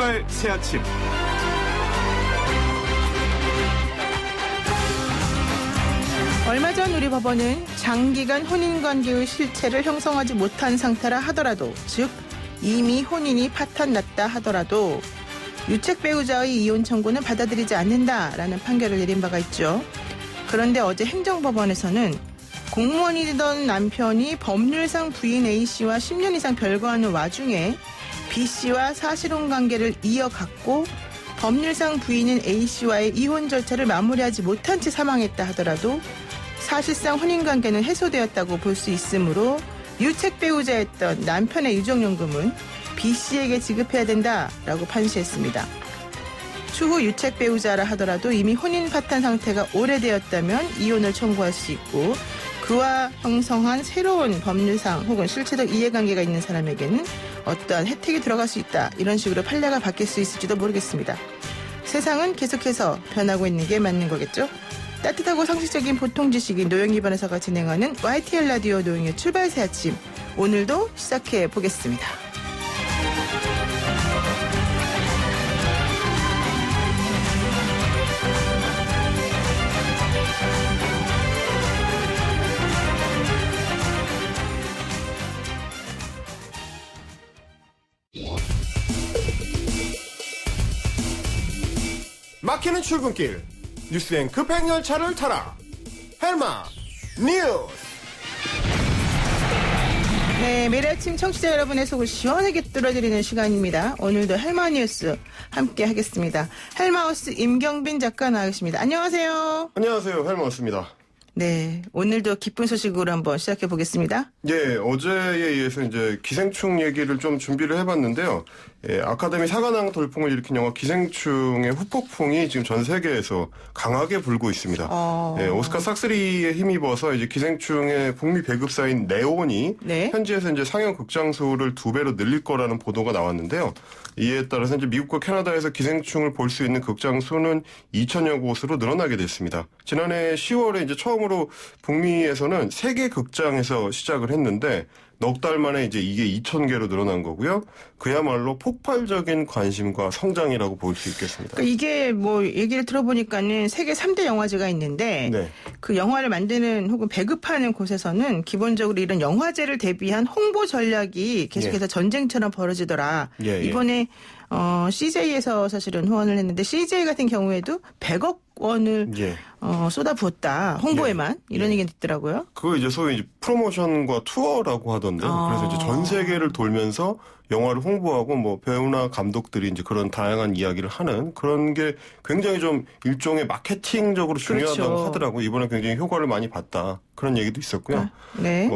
출발 새 아침. 얼마 전 우리 법원은 장기간 혼인관계의 실체를 형성하지 못한 상태라 하더라도, 즉 이미 혼인이 파탄났다 하더라도 유책 배우자의 이혼 청구는 받아들이지 않는다라는 판결을 내린 바가 있죠. 그런데 어제 행정법원에서는 공무원이던 남편이 법률상 부인 A씨와 10년 이상 별거하는 와중에 B씨와 사실혼 관계를 이어갔고 법률상 부인인 A씨와의 이혼 절차를 마무리하지 못한 채 사망했다 하더라도 사실상 혼인관계는 해소되었다고 볼 수 있으므로 유책 배우자였던 남편의 유족연금은 B씨에게 지급해야 된다라고 판시했습니다. 추후 유책 배우자라 하더라도 이미 혼인 파탄 상태가 오래되었다면 이혼을 청구할 수 있고, 그와 형성한 새로운 법률상 혹은 실체적 이해관계가 있는 사람에게는 어떠한 혜택이 들어갈 수 있다, 이런 식으로 판례가 바뀔 수 있을지도 모르겠습니다. 세상은 계속해서 변하고 있는 게 맞는 거겠죠? 따뜻하고 상식적인 보통 지식인 노영희 변호사가 진행하는 YTN 라디오 노영희의 출발 새 아침, 오늘도 시작해 보겠습니다. 막히는 출근길, 뉴스엔 급행 열차를 타라. 헬마 뉴스. 네, 매일 아침 청취자 여러분의 속을 시원하게 뚫어드리는 시간입니다. 오늘도 헬마 뉴스 함께 하겠습니다. 헬마우스 임경빈 작가 나와 계십니다. 안녕하세요. 안녕하세요, 헬마우스입니다. 네, 오늘도 기쁜 소식으로 한번 시작해 보겠습니다. 예, 어제에 이어서 이제 기생충 얘기를 좀 준비를 해봤는데요. 예, 아카데미 사관왕 돌풍을 일으킨 영화 기생충의 후폭풍이 지금 전 세계에서 강하게 불고 있습니다. 예, 오스카 싹스리에 힘입어서 이제 기생충의 북미 배급사인 네온이 네. 현지에서 이제 상영 극장 수를 2배로 늘릴 거라는 보도가 나왔는데요. 이에 따라서 이제 미국과 캐나다에서 기생충을 볼 수 있는 극장 수는 2,000여 곳으로 늘어나게 됐습니다. 지난해 10월에 이제 처음으로 북미에서는 3개 극장에서 시작을 했는데 넉 달 만에 이제 이게 2,000개로 늘어난 거고요. 그야말로 폭발적인 관심과 성장이라고 볼 수 있겠습니다. 그러니까 이게 뭐 얘기를 들어보니까는 세계 3대 영화제가 있는데 네. 그 영화를 만드는 혹은 배급하는 곳에서는 기본적으로 이런 영화제를 대비한 홍보 전략이 계속해서 전쟁처럼 벌어지더라. 이번에 CJ에서 사실은 후원을 했는데 CJ 같은 경우에도 100억 원을 쏟아부었다. 홍보에만. 이런 얘기가 있더라고요. 그거 이제 소위 이제 프로모션과 투어라고 하던데. 그래서 이제 전 세계를 돌면서 영화를 홍보하고 뭐 배우나 감독들이 이제 그런 다양한 이야기를 하는 그런 게 굉장히 좀 일종의 마케팅적으로 중요하다고 그렇죠. 하더라고요. 이번에 굉장히 효과를 많이 봤다. 그런 얘기도 있었고요. 네.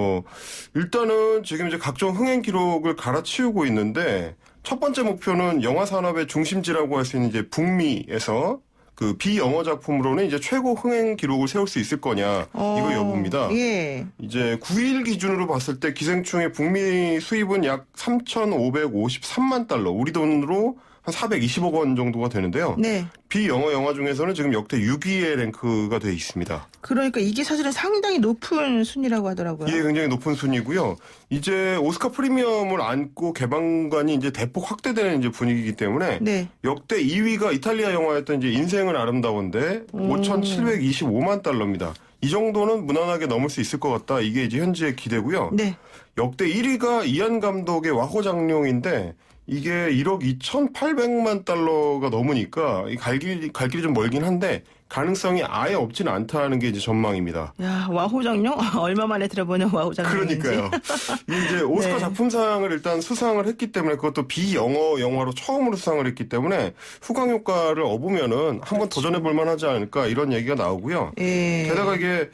일단은 지금 이제 각종 흥행 기록을 갈아치우고 있는데 첫 번째 목표는 영화 산업의 중심지라고 할 수 있는 이제 북미에서 그 비영어 작품으로는 이제 최고 흥행 기록을 세울 수 있을 거냐, 이거 여부입니다. 예. 이제 9일 기준으로 봤을 때 기생충의 북미 수입은 약 3,553만 달러, 우리 돈으로 한 420억 원 정도가 되는데요. 네. 비영어 영화 중에서는 지금 역대 6위의 랭크가 돼 있습니다. 그러니까 이게 사실은 상당히 높은 순위라고 하더라고요. 예, 굉장히 높은 순위고요. 이제 오스카 프리미엄을 안고 개방관이 이제 대폭 확대되는 이제 분위기이기 때문에 네. 역대 2위가 이탈리아 영화였던 이제 인생은 아름다운데 5,725만 달러입니다. 이 정도는 무난하게 넘을 수 있을 것 같다. 이게 이제 현지의 기대고요. 네. 역대 1위가 이안 감독의 와호장룡인데 이게 1억 2,800만 달러가 넘으니까 갈 길이 좀 멀긴 한데 가능성이 아예 없지는 않다는 게 이제 전망입니다. 야, 와호장룡? 얼마 만에 들어보는 와호장룡인지. 그러니까요. 이제 오스카 네. 작품상을 일단 수상을 했기 때문에 그것도 비영어 영화로 처음으로 수상을 했기 때문에 후광 효과를 얻으면은 한번 도전해 볼 만하지 않을까 이런 얘기가 나오고요. 예. 게다가 이게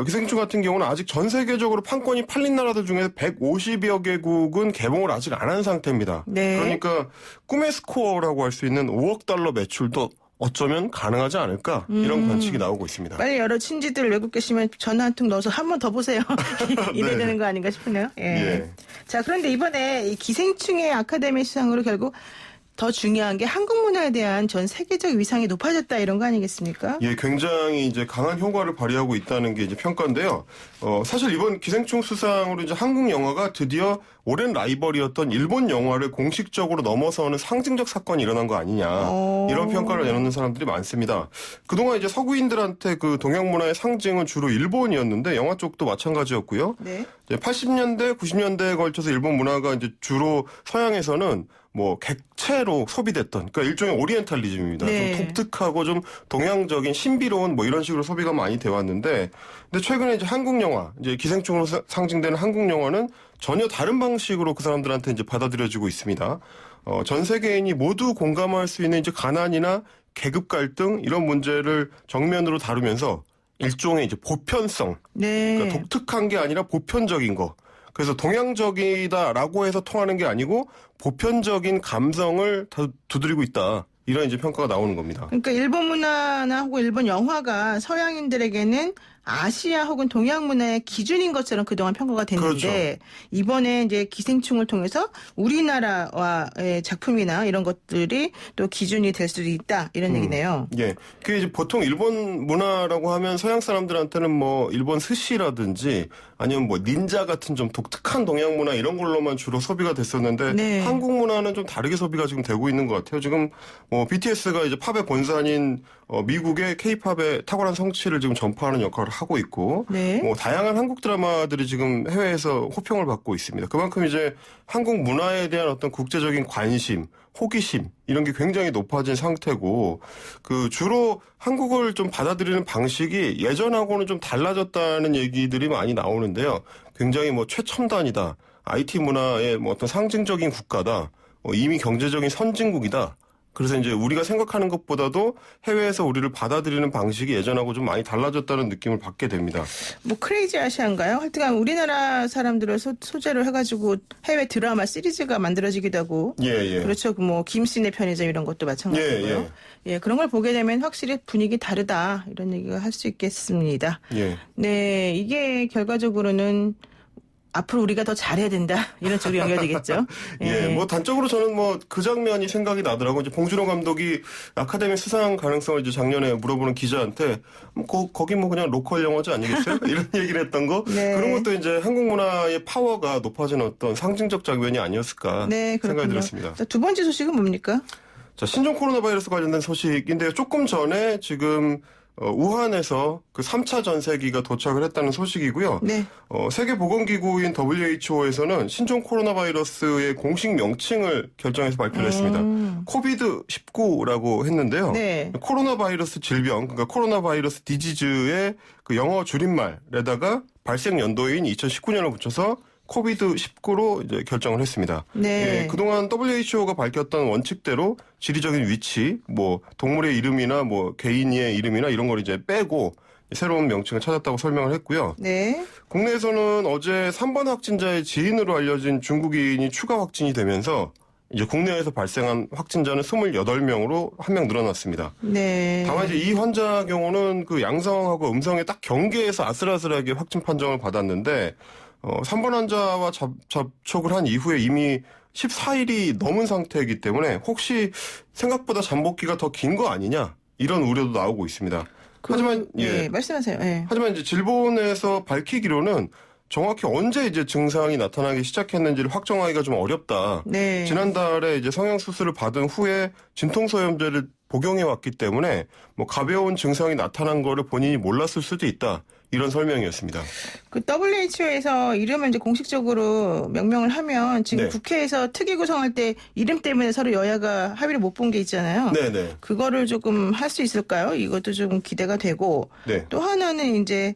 기생충 같은 경우는 아직 전 세계적으로 판권이 팔린 나라들 중에서 150여 개국은 개봉을 아직 안 한 상태입니다. 네. 그러니까 꿈의 스코어라고 할 수 있는 5억 달러 매출도 어쩌면 가능하지 않을까 이런 관측이 나오고 있습니다. 빨리 여러 친지들 외국 계시면 전화 한 통 넣어서 한 번 더 보세요. 이래야 네. 되는 거 아닌가 싶네요. 예. 예. 자, 그런데 이번에 이 기생충의 아카데미 수상으로 결국 더 중요한 게 한국 문화에 대한 전 세계적 위상이 높아졌다 이런 거 아니겠습니까? 예, 굉장히 이제 강한 효과를 발휘하고 있다는 게 이제 평가인데요. 사실 이번 기생충 수상으로 이제 한국 영화가 드디어 오랜 라이벌이었던 일본 영화를 공식적으로 넘어서는 상징적 사건이 일어난 거 아니냐. 이런 평가를 내놓는 사람들이 많습니다. 그동안 이제 서구인들한테 그 동양 문화의 상징은 주로 일본이었는데 영화 쪽도 마찬가지였고요. 네. 80년대, 90년대에 걸쳐서 일본 문화가 이제 주로 서양에서는 뭐 객체로 소비됐던, 그러니까 일종의 오리엔탈리즘입니다. 네. 좀 독특하고 좀 동양적인 신비로운 뭐 이런 식으로 소비가 많이 돼 왔는데, 근데 최근에 이제 한국 영화, 이제 기생충으로 상징되는 한국 영화는 전혀 다른 방식으로 그 사람들한테 이제 받아들여지고 있습니다. 전 세계인이 모두 공감할 수 있는 이제 가난이나 계급 갈등 이런 문제를 정면으로 다루면서 일종의 이제 보편성, 네. 그러니까 독특한 게 아니라 보편적인 거. 그래서 동양적이다라고 해서 통하는 게 아니고 보편적인 감성을 두드리고 있다. 이런 이제 평가가 나오는 겁니다. 그러니까 일본 문화나 혹은 일본 영화가 서양인들에게는 아시아 혹은 동양 문화의 기준인 것처럼 그동안 평가가 됐는데 그렇죠. 이번에 이제 기생충을 통해서 우리나라와의 작품이나 이런 것들이 또 기준이 될 수도 있다 이런 얘기네요. 예. 그게 이제 보통 일본 문화라고 하면 서양 사람들한테는 뭐 일본 스시라든지 아니면 뭐 닌자 같은 좀 독특한 동양 문화 이런 걸로만 주로 소비가 됐었는데 네. 한국 문화는 좀 다르게 소비가 지금 되고 있는 것 같아요. 지금 뭐 BTS가 이제 팝의 본산인 미국의 K-팝의 탁월한 성취를 지금 전파하는 역할을 하고 있고, 네. 뭐 다양한 한국 드라마들이 지금 해외에서 호평을 받고 있습니다. 그만큼 이제 한국 문화에 대한 어떤 국제적인 관심, 호기심 이런 게 굉장히 높아진 상태고, 그 주로 한국을 좀 받아들이는 방식이 예전하고는 좀 달라졌다는 얘기들이 많이 나오는데요. 굉장히 뭐 최첨단이다, IT 문화의 뭐 어떤 상징적인 국가다, 이미 경제적인 선진국이다. 그래서 이제 우리가 생각하는 것보다도 해외에서 우리를 받아들이는 방식이 예전하고 좀 많이 달라졌다는 느낌을 받게 됩니다. 뭐 크레이지 아시아인가요? 하여튼간 우리나라 사람들을 소재로 해가지고 해외 드라마 시리즈가 만들어지기도 하고 예. 그렇죠. 뭐 김씨네 편의점 이런 것도 마찬가지고요. 예, 그런 걸 보게 되면 확실히 분위기 다르다 이런 얘기가 할 수 있겠습니다. 예. 네, 이게 결과적으로는 앞으로 우리가 더 잘해야 된다 이런 쪽으로 연결되겠죠. 예, 뭐 단적으로 저는 뭐 그 장면이 생각이 나더라고. 이제 봉준호 감독이 아카데미 수상 가능성을 이제 작년에 물어보는 기자한테 거기 뭐 그냥 로컬 영화제 아니겠어요? 이런 얘기를 했던 거. 네. 그런 것도 이제 한국 문화의 파워가 높아지는 어떤 상징적 장면이 아니었을까 네, 생각이 들었습니다. 자, 두 번째 소식은 뭡니까? 자, 신종 코로나 바이러스 관련된 소식인데요. 조금 전에 지금 우한에서 그 3차 전세기가 도착을 했다는 소식이고요. 네. 세계보건기구인 WHO에서는 신종 코로나 바이러스의 공식 명칭을 결정해서 발표를 했습니다. 코비드19라고 했는데요. 네. 코로나 바이러스 질병, 그러니까 코로나 바이러스 디지즈의 그 영어 줄임말에다가 발생 연도인 2019년을 붙여서 코비드19로 이제 결정을 했습니다. 네. 예, 그동안 WHO가 밝혔던 원칙대로 지리적인 위치, 뭐 동물의 이름이나 뭐 개인의 이름이나 이런 걸 이제 빼고 새로운 명칭을 찾았다고 설명을 했고요. 네. 국내에서는 어제 3번 확진자의 지인으로 알려진 중국인이 추가 확진이 되면서 이제 국내에서 발생한 확진자는 28명으로 한 명 늘어났습니다. 네. 다만 이제 이 환자 경우는 그 양성하고 음성에 딱 경계에서 아슬아슬하게 확진 판정을 받았는데 3번 환자와 접촉을 한 이후에 이미 14일이 넘은 상태이기 때문에 혹시 생각보다 잠복기가 더 긴 거 아니냐 이런 우려도 나오고 있습니다. 하지만 예, 말씀하세요. 예. 하지만 이제 질본에서 밝히기로는 정확히 언제 이제 증상이 나타나기 시작했는지를 확정하기가 좀 어렵다. 네. 지난달에 이제 성형 수술을 받은 후에 진통소염제를 복용해 왔기 때문에 뭐 가벼운 증상이 나타난 거를 본인이 몰랐을 수도 있다. 이런 설명이었습니다. 그 WHO에서 이름을 이제 공식적으로 명명을 하면 지금 네. 국회에서 특위 구성할 때 이름 때문에 서로 여야가 합의를 못 본 게 있잖아요. 네네. 그거를 조금 할 수 있을까요? 이것도 좀 기대가 되고 네. 또 하나는 이제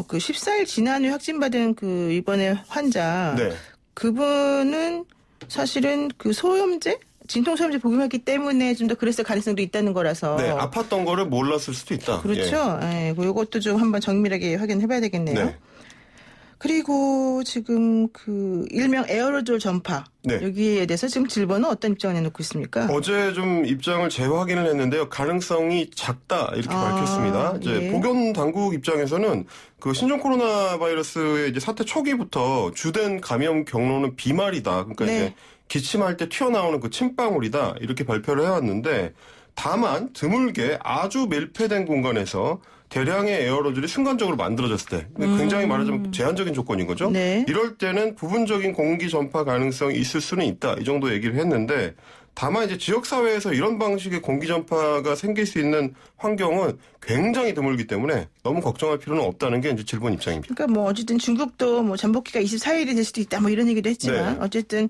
그 14일 지난 후 확진받은 그 이번에 환자 네. 그분은 사실은 그 소염제 진통소염제 복용했기 때문에 좀 더 그랬을 가능성도 있다는 거라서. 네, 아팠던 거를 몰랐을 수도 있다. 그렇죠. 예. 이것도 좀 한번 정밀하게 확인해봐야 되겠네요. 네. 그리고 지금 그 일명 에어로졸 전파. 네. 여기에 대해서 지금 질본은 어떤 입장을 내놓고 있습니까? 어제 좀 입장을 재확인을 했는데요. 가능성이 작다 이렇게 밝혔습니다. 이제 예. 보건 당국 입장에서는 그 신종 코로나 바이러스의 이제 사태 초기부터 주된 감염 경로는 비말이다. 그러니까 네. 이제 기침할 때 튀어나오는 그 침방울이다 이렇게 발표를 해왔는데 다만 드물게 아주 밀폐된 공간에서 대량의 에어로졸이 순간적으로 만들어졌을 때 굉장히 말하자면 제한적인 조건인 거죠. 네. 이럴 때는 부분적인 공기 전파 가능성이 있을 수는 있다. 이 정도 얘기를 했는데 다만 이제 지역사회에서 이런 방식의 공기 전파가 생길 수 있는 환경은 굉장히 드물기 때문에 너무 걱정할 필요는 없다는 게 이제 질본 입장입니다. 그러니까 뭐 어쨌든 중국도 뭐 잠복기가 24일이 될 수도 있다 뭐 이런 얘기도 했지만 네. 어쨌든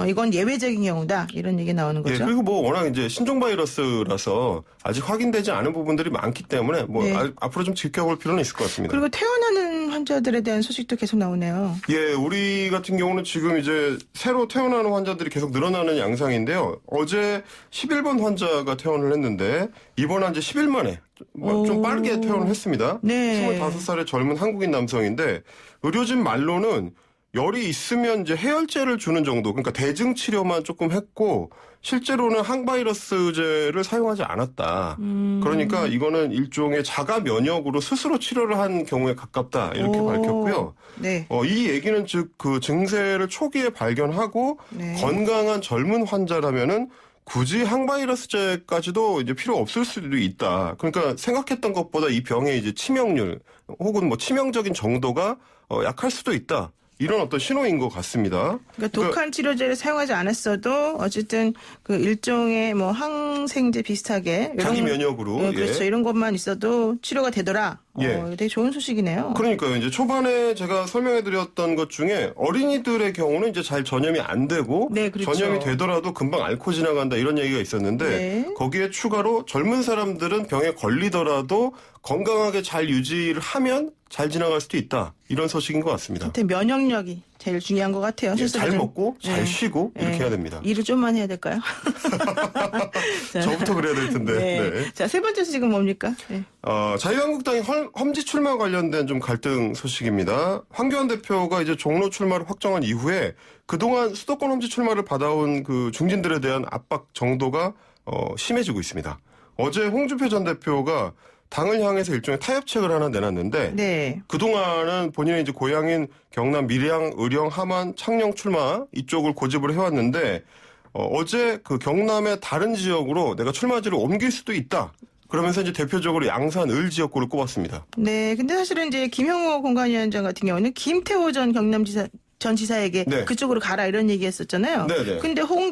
이건 예외적인 경우다 이런 얘기 나오는 거죠. 예, 그리고 뭐 워낙 이제 신종 바이러스라서 아직 확인되지 않은 부분들이 많기 때문에 뭐 네. 앞으로 좀 지켜볼 필요는 있을 것 같습니다. 그리고 태어나는 환자들에 대한 소식도 계속 나오네요. 예, 우리 같은 경우는 지금 이제 새로 태어나는 환자들이 계속 늘어나는 양상인데요. 어제 11번 환자가 퇴원을 했는데 이번 한 지 10일 만에 좀 빠르게 퇴원을 했습니다. 네. 25살의 젊은 한국인 남성인데 의료진 말로는 열이 있으면 이제 해열제를 주는 정도, 그러니까 대증 치료만 조금 했고 실제로는 항바이러스제를 사용하지 않았다. 그러니까 이거는 일종의 자가 면역으로 스스로 치료를 한 경우에 가깝다 이렇게 밝혔고요. 네. 이 얘기는 즉 그 증세를 초기에 발견하고 네. 건강한 젊은 환자라면은 굳이 항바이러스제까지도 이제 필요 없을 수도 있다. 그러니까 생각했던 것보다 이 병의 이제 치명률 혹은 뭐 치명적인 정도가 약할 수도 있다. 이런 어떤 신호인 것 같습니다. 그러니까 독한 치료제를 사용하지 않았어도 어쨌든 그 일종의 뭐 항생제 비슷하게 자기 면역으로 그렇죠. 예. 이런 것만 있어도 치료가 되더라. 예. 되게 좋은 소식이네요. 그러니까요. 이제 초반에 제가 설명해드렸던 것 중에 어린이들의 경우는 이제 잘 전염이 안 되고 네, 그렇죠. 전염이 되더라도 금방 앓고 지나간다 이런 얘기가 있었는데 네. 거기에 추가로 젊은 사람들은 병에 걸리더라도 건강하게 잘 유지를 하면 잘 지나갈 수도 있다. 이런 소식인 것 같습니다. 하여튼 면역력이 제일 중요한 것 같아요. 예, 실제로 잘 좀. 먹고 잘 네. 쉬고 이렇게 네. 해야 됩니다. 일을 좀만 해야 될까요? 자, 저부터 그래야 될 텐데. 네. 네. 자, 세 번째 소식은 뭡니까? 네. 자유한국당의 험지 출마 관련된 좀 갈등 소식입니다. 황교안 대표가 이제 종로 출마를 확정한 이후에 그동안 수도권 험지 출마를 받아온 그 중진들에 대한 압박 정도가 심해지고 있습니다. 어제 홍준표 전 대표가 당을 향해서 일종의 타협책을 하나 내놨는데 네. 그동안은 본인의 이제 고향인 경남 밀양, 의령, 함안, 창녕 출마 이쪽을 고집을 해왔는데 어제 그 경남의 다른 지역으로 내가 출마지를 옮길 수도 있다. 그러면서 이제 대표적으로 양산 을 지역구를 꼽았습니다. 네. 근데 사실은 이제 김형호 공관위원장 같은 경우는 김태호 전 전 지사에게 네. 그쪽으로 가라 이런 얘기했었잖아요. 네네. 근데 홍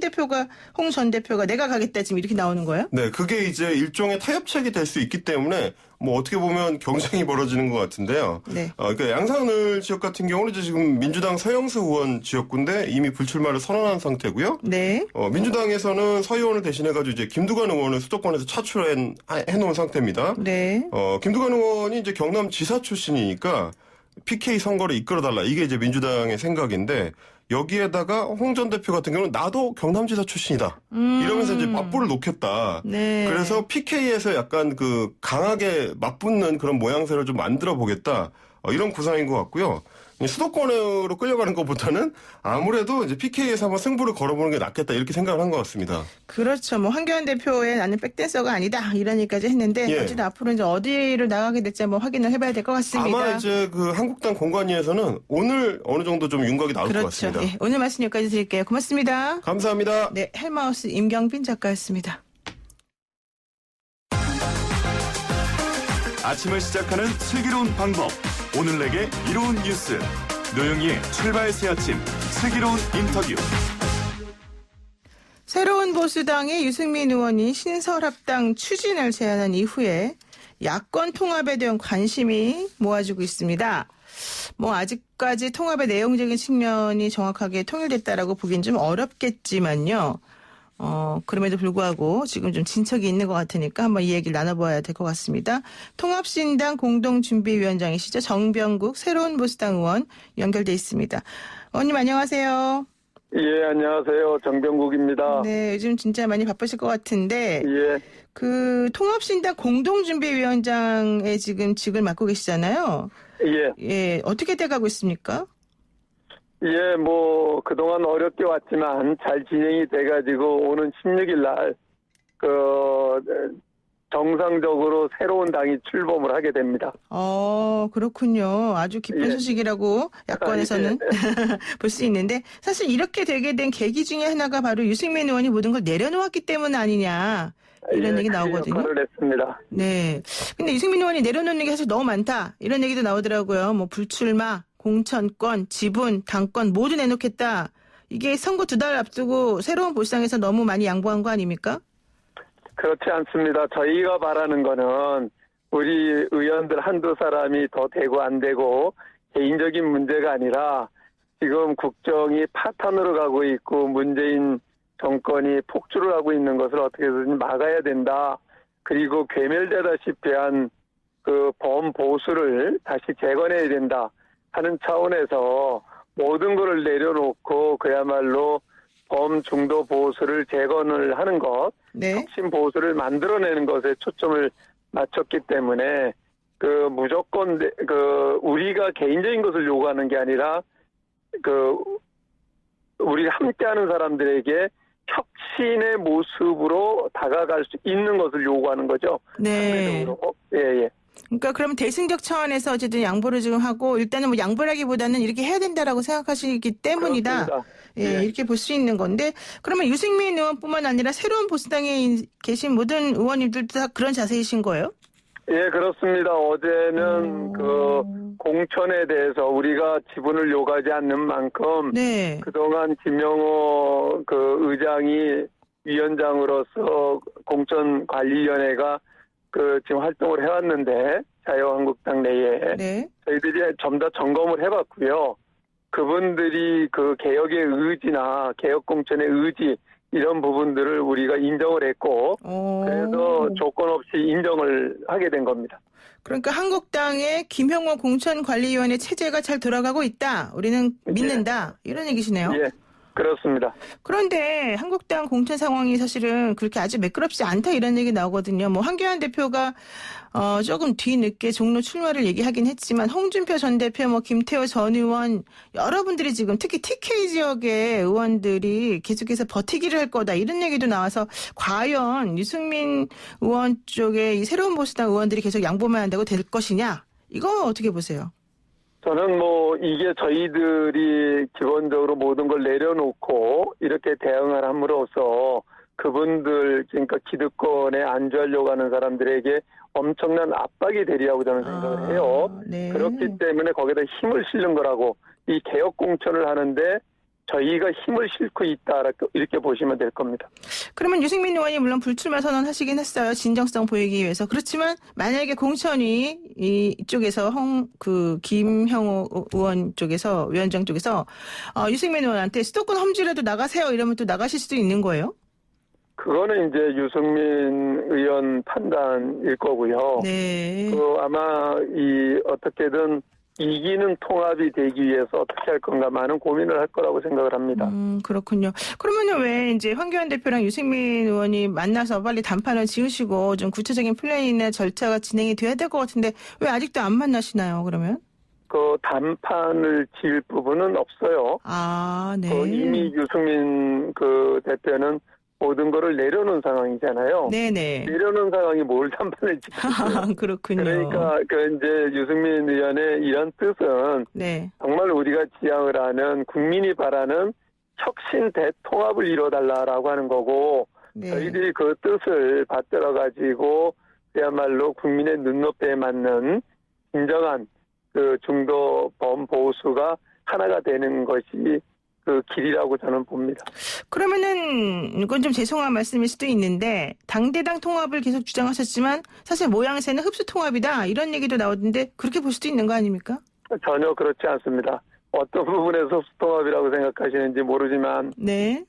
전 대표가 내가 가겠다 지금 이렇게 나오는 거예요? 네, 그게 이제 일종의 타협책이 될 수 있기 때문에 뭐 어떻게 보면 경쟁이 벌어지는 것 같은데요. 네. 그러니까 양산을 지역 같은 경우는 이제 지금 민주당 서영수 의원 지역구인데 이미 불출마를 선언한 상태고요. 네. 민주당에서는 서 의원을 대신해가지고 이제 김두관 의원을 수도권에서 해놓은 상태입니다. 네. 김두관 의원이 이제 경남지사 출신이니까 PK 선거를 이끌어달라. 이게 이제 민주당의 생각인데 여기에다가 홍 전 대표 같은 경우는 나도 경남지사 출신이다. 이러면서 이제 맞불을 놓겠다. 네. 그래서 PK에서 약간 그 강하게 맞붙는 그런 모양새를 좀 만들어 보겠다. 이런 구상인 것 같고요. 수도권으로 끌려가는 것보다는 아무래도 이제 PK에서 한번 승부를 걸어보는 게 낫겠다 이렇게 생각을 한 것 같습니다. 그렇죠. 뭐 황교안 대표의 나는 백댄서가 아니다 이런 얘기까지 했는데 예. 어쨌든 앞으로 이제 어디를 나가게 될지 한번 확인을 해봐야 될 것 같습니다. 아마 이제 그 한국당 공관위에서는 오늘 어느 정도 좀 윤곽이 나올 것 그렇죠. 같습니다. 예. 오늘 말씀 여기까지 드릴게요. 고맙습니다. 감사합니다. 네, 헬마우스 임경빈 작가였습니다. 아침을 시작하는 슬기로운 방법. 오늘 내게 이로운 뉴스. 노영희의 출발 새 아침 슬기로운 인터뷰. 새로운 보수당의 유승민 의원이 신설합당 추진을 제안한 이후에 야권 통합에 대한 관심이 모아지고 있습니다. 뭐 아직까지 통합의 내용적인 측면이 정확하게 통일됐다라고 보긴 좀 어렵겠지만요. 그럼에도 불구하고 지금 좀 진척이 있는 것 같으니까 한번 이 얘기를 나눠봐야 될 것 같습니다. 통합신당 공동준비위원장이시죠. 정병국 새로운 보수당 의원 연결돼 있습니다. 의원님 안녕하세요. 예, 안녕하세요. 정병국입니다. 네, 요즘 진짜 많이 바쁘실 것 같은데 예, 그 통합신당 공동준비위원장의 지금 직을 맡고 계시잖아요. 예, 예, 어떻게 돼가고 있습니까? 예, 뭐, 그동안 어렵게 왔지만 잘 진행이 돼가지고 오는 16일 날, 정상적으로 새로운 당이 출범을 하게 됩니다. 그렇군요. 아주 기쁜 예. 소식이라고 야권에서는 볼 수 있는데 사실 이렇게 되게 된 계기 중에 하나가 바로 유승민 의원이 모든 걸 내려놓았기 때문 아니냐 이런 얘기 그 나오거든요. 역할을 했습니다. 네. 근데 유승민 의원이 내려놓는 게 사실 너무 많다 이런 얘기도 나오더라고요. 뭐 불출마, 공천권, 지분, 당권 모두 내놓겠다. 이게 선거 2달 앞두고 새로운 보시당에서 너무 많이 양보한 거 아닙니까? 그렇지 않습니다. 저희가 바라는 거는 우리 의원들 한두 사람이 더 되고 안 되고 개인적인 문제가 아니라 지금 국정이 파탄으로 가고 있고 문재인 정권이 폭주를 하고 있는 것을 어떻게든 막아야 된다. 그리고 괴멸되다시피 한 그 범보수를 다시 재건해야 된다 하는 차원에서 모든 것을 내려놓고 그야말로 범중도 보수를 재건을 하는 것, 네. 혁신 보수를 만들어내는 것에 초점을 맞췄기 때문에 그 무조건 그 우리가 개인적인 것을 요구하는 게 아니라 그 우리 함께하는 사람들에게 혁신의 모습으로 다가갈 수 있는 것을 요구하는 거죠. 네. 상대적으로. 예. 그러니까 그럼 대승적 차원에서 어쨌든 양보를 지금 하고 일단은 뭐 양보라기보다는 이렇게 해야 된다라고 생각하시기 때문이다. 그렇습니다. 예, 이렇게 볼 수 있는 건데 그러면 유승민 의원뿐만 아니라 새로운 보수당에 계신 모든 의원님들도 다 그런 자세이신 거예요? 예, 그렇습니다. 어제는 그 공천에 대해서 우리가 지분을 요구하지 않는 만큼 네. 그동안 김영호 그 의장이 위원장으로서 공천관리위원회가 그 지금 활동을 해왔는데 자유한국당 내에 네. 저희들이 좀 더 점검을 해봤고요. 그분들이 그 개혁의 의지나 개혁 공천의 의지 이런 부분들을 우리가 인정을 했고 그래서 조건 없이 인정을 하게 된 겁니다. 그러니까 한국당의 김형호 공천관리위원회 체제가 잘 돌아가고 있다. 우리는 믿는다. 이런 얘기시네요. 예, 그렇습니다. 그런데 한국당 공천 상황이 사실은 그렇게 아주 매끄럽지 않다 이런 얘기 나오거든요. 뭐 황교안 대표가 조금 뒤늦게 종로 출마를 얘기하긴 했지만 홍준표 전 대표, 뭐 김태호 전 의원 여러분들이 지금 특히 TK 지역의 의원들이 계속해서 버티기를 할 거다 이런 얘기도 나와서 과연 유승민 의원 쪽에 이 새로운 보수당 의원들이 계속 양보만 한다고 될 것이냐 이거 어떻게 보세요? 저는 뭐 이게 저희들이 기본적으로 모든 걸 내려놓고 이렇게 대응을 함으로써 그분들 그러니까 기득권에 안주하려고 하는 사람들에게 엄청난 압박이 되리라고 저는 생각을 해요. 네. 그렇기 때문에 거기다 힘을 실는 거라고 이 개혁 공천을 하는데 저희가 힘을 싣고 있다 이렇게 보시면 될 겁니다. 그러면 유승민 의원이 물론 불출마 선언하시긴 했어요. 진정성 보이기 위해서. 그렇지만 만약에 공천이 이쪽에서 김형호 의원 쪽에서 위원장 쪽에서 유승민 의원한테 수도권 험지라도 나가세요 이러면 또 나가실 수도 있는 거예요? 그거는 이제 유승민 의원 판단일 거고요. 네. 아마 어떻게든 이기는 통합이 되기 위해서 어떻게 할 건가 많은 고민을 할 거라고 생각을 합니다. 그렇군요. 그러면은 왜 이제 황교안 대표랑 유승민 의원이 만나서 빨리 단판을 지으시고 좀 구체적인 플랜이나 절차가 진행이 돼야 될 것 같은데 왜 아직도 안 만나시나요, 그러면? 그 단판을 지을 부분은 없어요. 아, 네. 이미 유승민 그 대표는 모든 거를 내려놓은 상황이잖아요. 네네. 내려놓은 상황이 뭘 단판을 지켰어요. 그렇군요. 그러니까 이제 유승민 의원의 이런 뜻은 네. 정말 우리가 지향을 하는 국민이 바라는 혁신 대통합을 이뤄달라라고 하는 거고 네. 저희들이 그 뜻을 받들어 가지고 그야말로 국민의 눈높이에 맞는 진정한 그 중도 범보수가 하나가 되는 것이 그 길이라고 저는 봅니다. 그러면은 이건 좀 죄송한 말씀일 수도 있는데 당대당 통합을 계속 주장하셨지만 사실 모양새는 흡수 통합이다 이런 얘기도 나오던데 그렇게 볼 수도 있는 거 아닙니까? 전혀 그렇지 않습니다. 어떤 부분에서 흡수 통합이라고 생각하시는지 모르지만 네.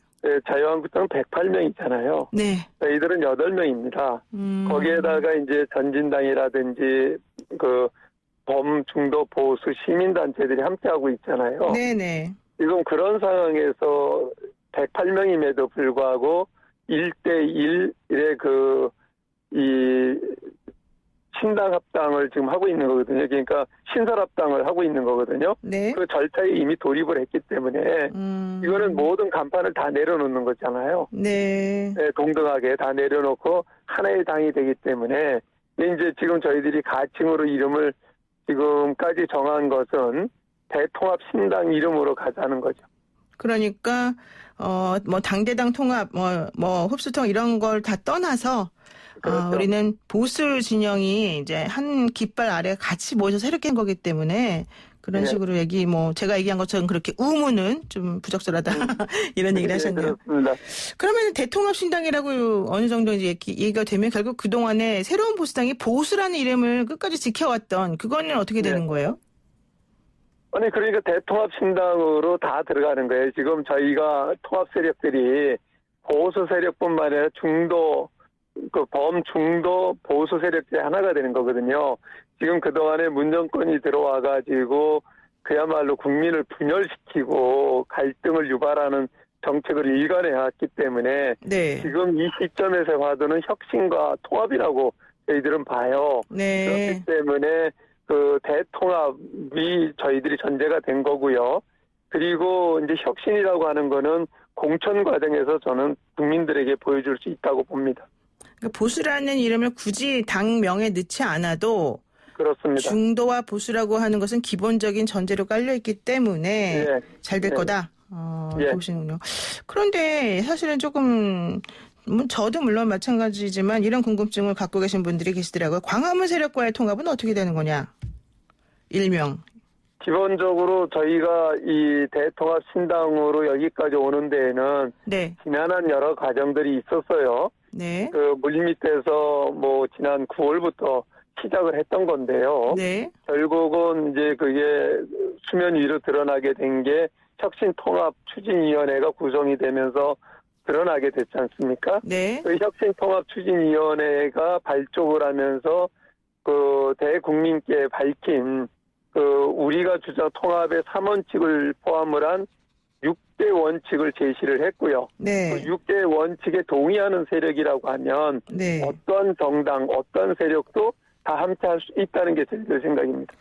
자유한국당 108명이잖아요. 네. 저희들은 8명입니다. 거기에다가 이제 전진당이라든지 그 범중도 보수 시민단체들이 함께하고 있잖아요. 네네. 지금 그런 상황에서 108명임에도 불구하고 1대1의 이 신당합당을 지금 하고 있는 거거든요. 그러니까 신설합당을 하고 있는 거거든요. 네. 그 절차에 이미 돌입을 했기 때문에 이거는 모든 간판을 다 내려놓는 거잖아요. 네. 네, 동등하게 다 내려놓고 하나의 당이 되기 때문에 이제 지금 저희들이 가칭으로 이름을 지금까지 정한 것은 대통합신당 이름으로 가자는 거죠. 그러니까 뭐 당대당 통합, 뭐 흡수통 이런 걸 다 떠나서 그렇죠. 우리는 보수 진영이 이제 한 깃발 아래 같이 모여서 새롭게 한 거기 때문에 그런 네. 식으로 제가 얘기한 것처럼 그렇게 우문은 좀 부적절하다 이런 얘기를 하셨네요. 그렇습니다. 그러면 대통합신당이라고 어느 정도 이제 얘기가 되면 결국 그동안에 새로운 보수당이 보수라는 이름을 끝까지 지켜왔던 그거는 어떻게 되는 거예요? 아니 그러니까 대통합신당으로 다 들어가는 거예요. 지금 저희가 통합 세력들이 보수 세력뿐만 아니라 범중도 보수 세력 중에 하나가 되는 거거든요. 지금 그동안에 문정권이 들어와가지고 그야말로 국민을 분열시키고 갈등을 유발하는 정책을 일관해왔기 때문에 네. 지금 이 시점에서 봐도는 혁신과 통합이라고 저희들은 봐요. 네. 그렇기 때문에 그 대통합이 저희들이 전제가 된 거고요. 그리고 이제 혁신이라고 하는 거는 공천 과정에서 저는 국민들에게 보여줄 수 있다고 봅니다. 그러니까 보수라는 이름을 굳이 당명에 넣지 않아도 그렇습니다. 중도와 보수라고 하는 것은 기본적인 전제로 깔려있기 때문에 예. 잘 될 예. 거다. 예. 보시는군요. 그런데 사실은 조금 저도 물론 마찬가지지만 이런 궁금증을 갖고 계신 분들이 계시더라고요. 광화문 세력과의 통합은 어떻게 되는 거냐? 일명. 기본적으로 저희가 이 대통합 신당으로 여기까지 오는 데에는 네. 지난한 여러 과정들이 있었어요. 네. 그 물밑에서 뭐 지난 9월부터 시작을 했던 건데요. 네. 결국은 이제 그게 수면 위로 드러나게 된 게 혁신통합추진위원회가 구성이 되면서 드러나게 됐지 않습니까? 네. 그 혁신통합추진위원회가 발족을 하면서 그 대국민께 밝힌 그 우리가 주장 통합의 3원칙을 포함을 한 6대 원칙을 제시를 했고요. 네. 그 6대 원칙에 동의하는 세력이라고 하면 네. 어떤 정당, 어떤 세력도 다 함께 할 수 있다는 게 제 생각입니다.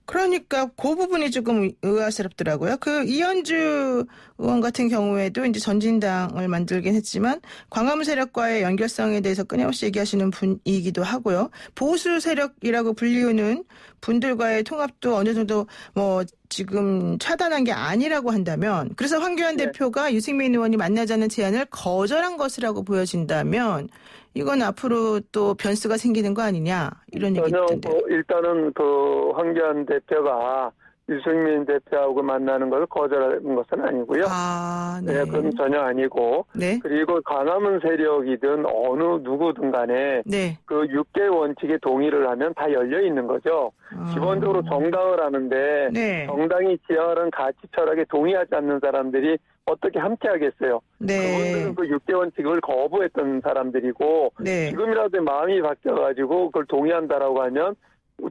그러니까 그 부분이 조금 의아스럽더라고요. 그 이현주 의원 같은 경우에도 이제 전진당을 만들긴 했지만 광화문 세력과의 연결성에 대해서 끊임없이 얘기하시는 분이기도 하고요. 보수 세력이라고 불리우는 분들과의 통합도 어느 정도 뭐 지금 차단한 게 아니라고 한다면, 그래서 황교안 네. 대표가 유승민 의원이 만나자는 제안을 거절한 것이라고 보여진다면 이건 앞으로 또 변수가 생기는 거 아니냐 이런 얘기 있던데. 일단은 그 황교안 대표가 유승민 대표하고 만나는 것을 거절한 것은 아니고요. 아, 네. 네, 그건 전혀 아니고. 네. 그리고 광화문 세력이든 어느 누구든 간에 네. 그 6개 원칙에 동의를 하면 다 열려 있는 거죠. 기본적으로 정당을 하는데 네. 정당이 지향하는 가치 철학에 동의하지 않는 사람들이 어떻게 함께 하겠어요? 네. 그분들은 그 6대 원칙을 거부했던 사람들이고 네. 지금이라도 마음이 바뀌어가지고 그걸 동의한다라고 하면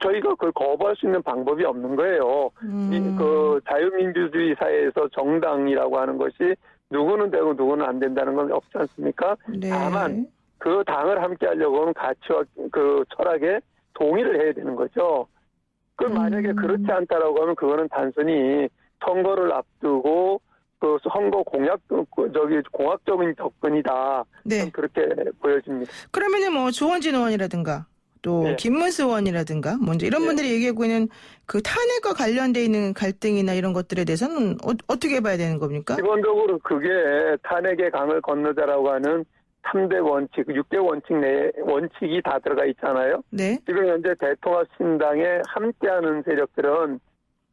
저희가 그걸 거부할 수 있는 방법이 없는 거예요. 그 자유민주주의 사회에서 정당이라고 하는 것이 누구는 되고 누구는 안 된다는 건 없지 않습니까? 네. 다만 그 당을 함께 하려고 하면 가치와 그 철학에 동의를 해야 되는 거죠. 그 만약에 그렇지 않다라고 하면 그거는 단순히 선거를 앞두고 그 선거 공학적인 접근이다. 네. 그렇게 보여집니다. 그러면은 뭐 조원진 의원이라든가 또 네. 김문수 의원이라든가 먼저 이런 네. 분들이 얘기하고 있는 그 탄핵과 관련돼 있는 갈등이나 이런 것들에 대해서는 어떻게 봐야 되는 겁니까? 기본적으로 그게 탄핵의 강을 건너자라고 하는 3대 원칙, 6대 원칙 내 원칙이 다 들어가 있잖아요. 네. 지금 현재 대통합신당에 함께하는 세력들은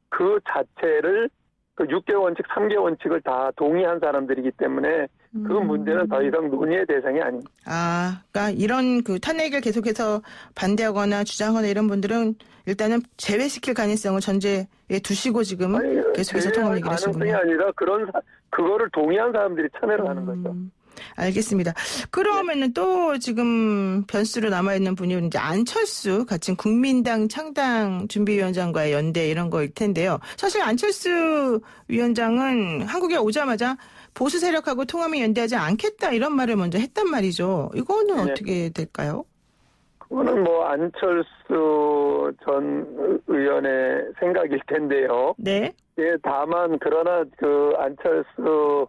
그 자체를 그 6개 원칙, 3개 원칙을 다 동의한 사람들이기 때문에 그 문제는 더 이상 논의의 대상이 아닙니다. 아, 그러니까 이런 그 탄핵을 계속해서 반대하거나 주장하거나 이런 분들은 일단은 제외시킬 가능성을 전제에 두시고 지금은 계속해서 통합 얘기를 가능성이 하시는군요. 아니라 그거를 동의한 사람들이 참여를 하는 거죠. 알겠습니다. 그러면은 또 지금 변수로 남아있는 분이 이제 안철수 같은 국민당 창당 준비위원장과의 연대 이런 거일 텐데요. 사실 안철수 위원장은 한국에 오자마자 보수 세력하고 통합이 연대하지 않겠다 이런 말을 먼저 했단 말이죠. 이거는 네. 어떻게 될까요? 그거는 뭐 안철수 전 의원의 생각일 텐데요. 네. 예, 다만 그러나 그 안철수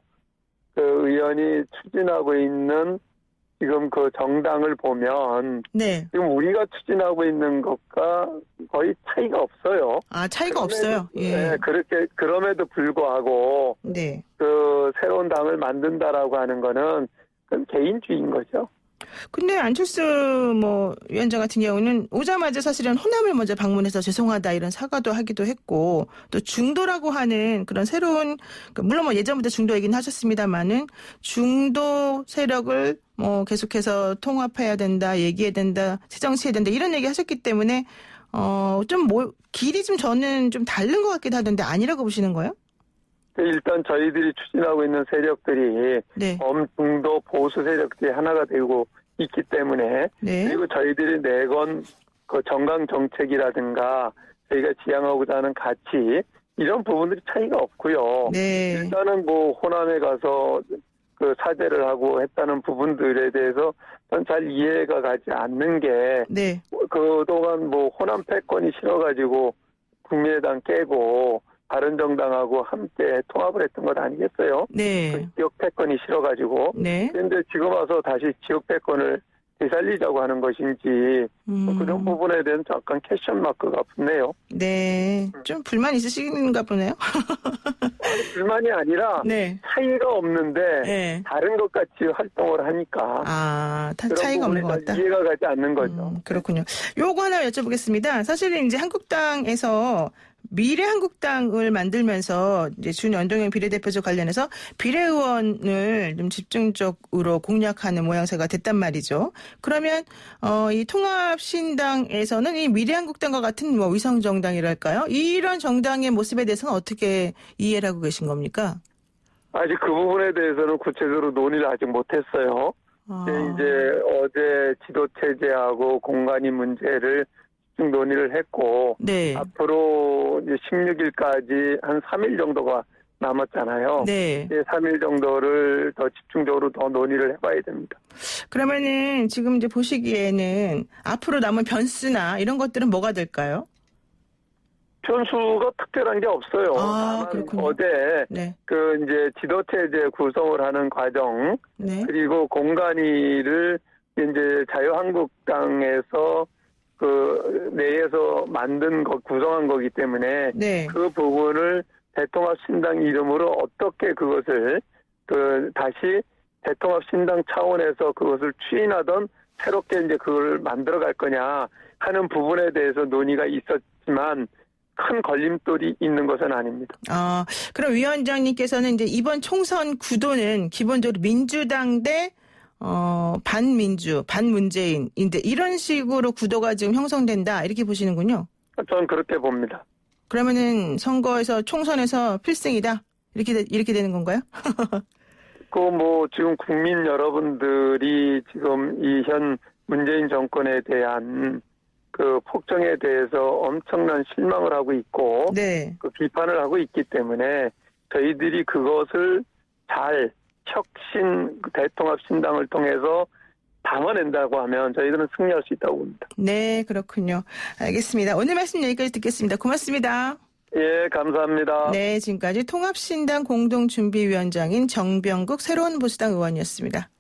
그 의원이 추진하고 있는 지금 그 정당을 보면 네. 지금 우리가 추진하고 있는 것과 거의 차이가 없어요. 아, 차이가 없어요. 예. 네, 그렇게 그럼에도 불구하고 네. 그 새로운 당을 만든다라고 하는 거는 그건 개인주의인 거죠. 근데 안철수 뭐 위원장 같은 경우는 오자마자 사실은 호남을 먼저 방문해서 죄송하다 이런 사과도 하기도 했고 또 중도라고 하는 그런 새로운 물론 뭐 예전부터 중도 얘기는 하셨습니다만은 중도 세력을 뭐 계속해서 통합해야 된다, 얘기해야 된다, 새정치해야 된다 이런 얘기 하셨기 때문에 좀 뭐 길이 좀 저는 좀 다른 것 같기도 하던데 아니라고 보시는 거예요? 일단 저희들이 추진하고 있는 세력들이 네. 범중도 보수 세력들이 하나가 되고 있기 때문에 네. 그리고 저희들이 내건 그 정강 정책이라든가 저희가 지향하고자 하는 가치 이런 부분들이 차이가 없고요. 네. 일단은 뭐 호남에 가서 그 사죄를 하고 했다는 부분들에 대해서 전 잘 이해가 가지 않는 게 네. 그동안 뭐 호남 패권이 싫어가지고 국민의당 깨고 바른정당하고 함께 통합을 했던 것 아니겠어요? 네. 그 지역 패권이 싫어가지고. 네. 그런데 지금 와서 다시 지역 패권을 되살리자고 하는 것인지 그런 부분에 대해서 약간 캐션 마크가 붙네요. 네. 좀 불만 있으신가 보네요. 불만이 아니라 네. 차이가 없는데 네. 다른 것 같이 활동을 하니까 그런 차이가 없는 것 부분이 같다. 이해가 가지 않는 거죠. 그렇군요. 요거 하나 여쭤보겠습니다. 사실은 이제 한국당에서 미래한국당을 만들면서 이제 준연동형 비례대표제 관련해서 비례의원을 좀 집중적으로 공략하는 모양새가 됐단 말이죠. 그러면 이 통합신당에서는 이 미래한국당과 같은 뭐 위성정당이랄까요? 이런 정당의 모습에 대해서는 어떻게 이해를 하고 계신 겁니까? 아직 그 부분에 대해서는 구체적으로 논의를 아직 못했어요. 이제 어제 지도체제하고 공간이 문제를 쭉 논의를 했고 네. 앞으로 이제 16일까지 한 3일 정도가 남았잖아요. 네. 3일 정도를 더 집중적으로 더 논의를 해봐야 됩니다. 그러면은 지금 이제 보시기에는 앞으로 남은 변수나 이런 것들은 뭐가 될까요? 변수가 특별한 게 없어요. 다만 그렇군요. 어제 네. 그 이제 지도체제 구성을 하는 과정 네. 그리고 공간위를 이제 자유한국당에서 그 내에서 만든 거 구성한 거기 때문에 네. 그 부분을 대통합신당 이름으로 어떻게 그것을 그 다시 대통합신당 차원에서 그것을 추인하던 새롭게 이제 그걸 만들어 갈 거냐 하는 부분에 대해서 논의가 있었지만 큰 걸림돌이 있는 것은 아닙니다. 그럼 위원장님께서는 이제 이번 총선 구도는 기본적으로 민주당 대 반민주, 반문재인인데 이런 식으로 구도가 지금 형성된다 이렇게 보시는군요. 저는 그렇게 봅니다. 그러면은 선거에서 총선에서 필승이다 이렇게 되는 건가요? 그 뭐 지금 국민 여러분들이 지금 이 현 문재인 정권에 대한 그 폭정에 대해서 엄청난 실망을 하고 있고 네. 그 비판을 하고 있기 때문에 저희들이 그것을 잘 혁신 대통합신당을 통해서 담아낸다고 하면 저희들은 승리할 수 있다고 봅니다. 네, 그렇군요. 알겠습니다. 오늘 말씀 여기까지 듣겠습니다. 고맙습니다. 예, 감사합니다. 네, 지금까지 통합신당 공동준비위원장인 정병국 새로운 보수당 의원이었습니다.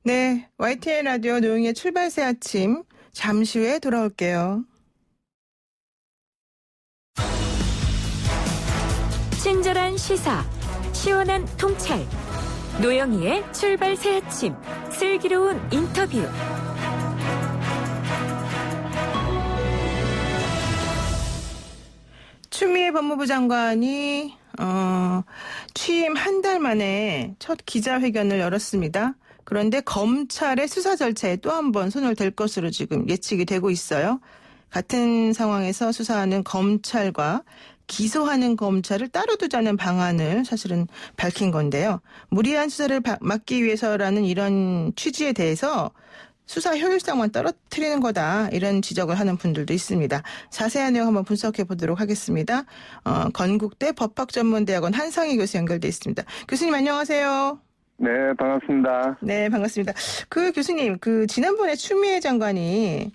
네, YTN 라디오 노영의 출발새 아침 잠시 후에 돌아올게요. 친절한 시사, 시원한 통찰, 노영희의 출발 새 아침, 슬기로운 인터뷰. 추미애 법무부 장관이 취임 한 달 만에 첫 기자회견을 열었습니다. 그런데 검찰의 수사 절차에 또 한 번 손을 댈 것으로 지금 예측이 되고 있어요. 같은 상황에서 수사하는 검찰과 기소하는 검찰을 따로 두자는 방안을 사실은 밝힌 건데요. 무리한 수사를 막기 위해서라는 이런 취지에 대해서 수사 효율성만 떨어뜨리는 거다 이런 지적을 하는 분들도 있습니다. 자세한 내용 한번 분석해 보도록 하겠습니다. 건국대 법학전문대학원 한상희 교수 연결돼 있습니다. 교수님 안녕하세요. 네, 반갑습니다. 네, 반갑습니다. 그 교수님, 지난번에 추미애 장관이,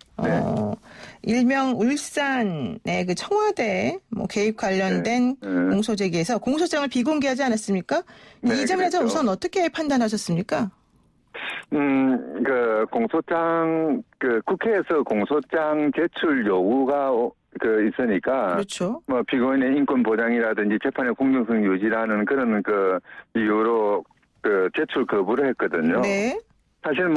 일명 울산의 그 청와대 개입 관련된 공소 제기에서 공소장을 비공개하지 않았습니까? 네, 이 점에서 그랬죠. 우선 어떻게 판단하셨습니까? 공소장, 국회에서 공소장 제출 요구가 있으니까. 그렇죠. 피고인의 인권 보장이라든지 재판의 공정성 유지라는 그런 이유로 제출 거부를 했거든요. 네. 사실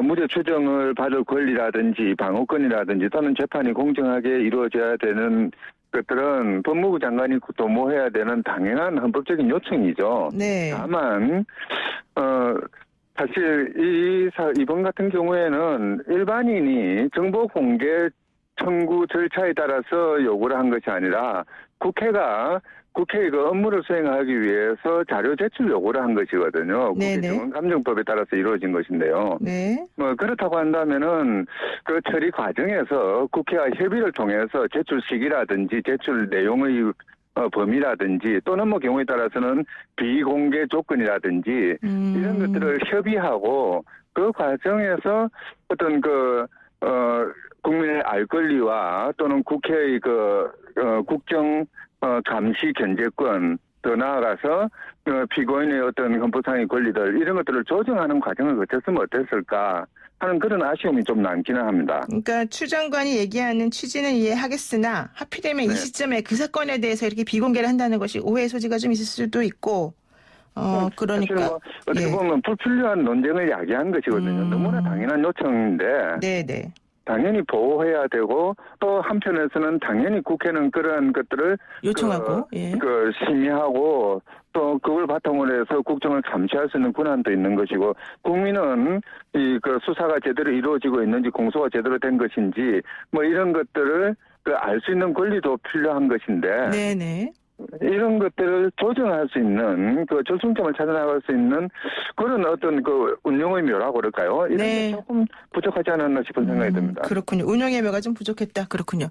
무죄 추정을 받을 권리라든지 방어권이라든지 또는 재판이 공정하게 이루어져야 되는 것들은 법무부 장관이 도모해야 되는 당연한 헌법적인 요청이죠. 네. 다만 사실 이번 같은 경우에는 일반인이 정보 공개 청구 절차에 따라서 요구를 한 것이 아니라 국회의 업무를 수행하기 위해서 자료 제출 요구를 한 것이거든요. 네네. 국회정원감정법에 따라서 이루어진 것인데요. 네. 그렇다고 한다면은 그 처리 과정에서 국회와 협의를 통해서 제출 시기라든지 제출 내용의 범위라든지 또는 경우에 따라서는 비공개 조건이라든지 이런 것들을 협의하고 그 과정에서 어떤 국민의 알 권리와 또는 국회의 국정 감시 견제권 더 나아가서 피고인의 어떤 헌법상의 권리들 이런 것들을 조정하는 과정을 거쳤으면 어땠을까 하는 그런 아쉬움이 좀 남기는 합니다. 그러니까 추 장관이 얘기하는 취지는 이해하겠으나 하필이면 이 시점에 그 사건에 대해서 이렇게 비공개를 한다는 것이 오해의 소지가 좀 있을 수도 있고 그러니까 사실 어떻게 보면 불필요한 논쟁을 야기한 것이거든요. 너무나 당연한 요청인데 네네. 당연히 보호해야 되고 또 한편에서는 당연히 국회는 그러한 것들을 요청하고 심의하고 또 그걸 바탕으로 해서 국정을 감시할 수 있는 권한도 있는 것이고 국민은 수사가 제대로 이루어지고 있는지 공소가 제대로 된 것인지 이런 것들을 알 수 있는 권리도 필요한 것인데 네네. 이런 것들을 조정할 수 있는 절충점을 찾아나갈 수 있는 그런 어떤 운영의 묘라고 그럴까요? 이런 게 조금 부족하지 않았나 싶은 생각이 듭니다. 그렇군요. 운영의 묘가 좀 부족했다. 그렇군요.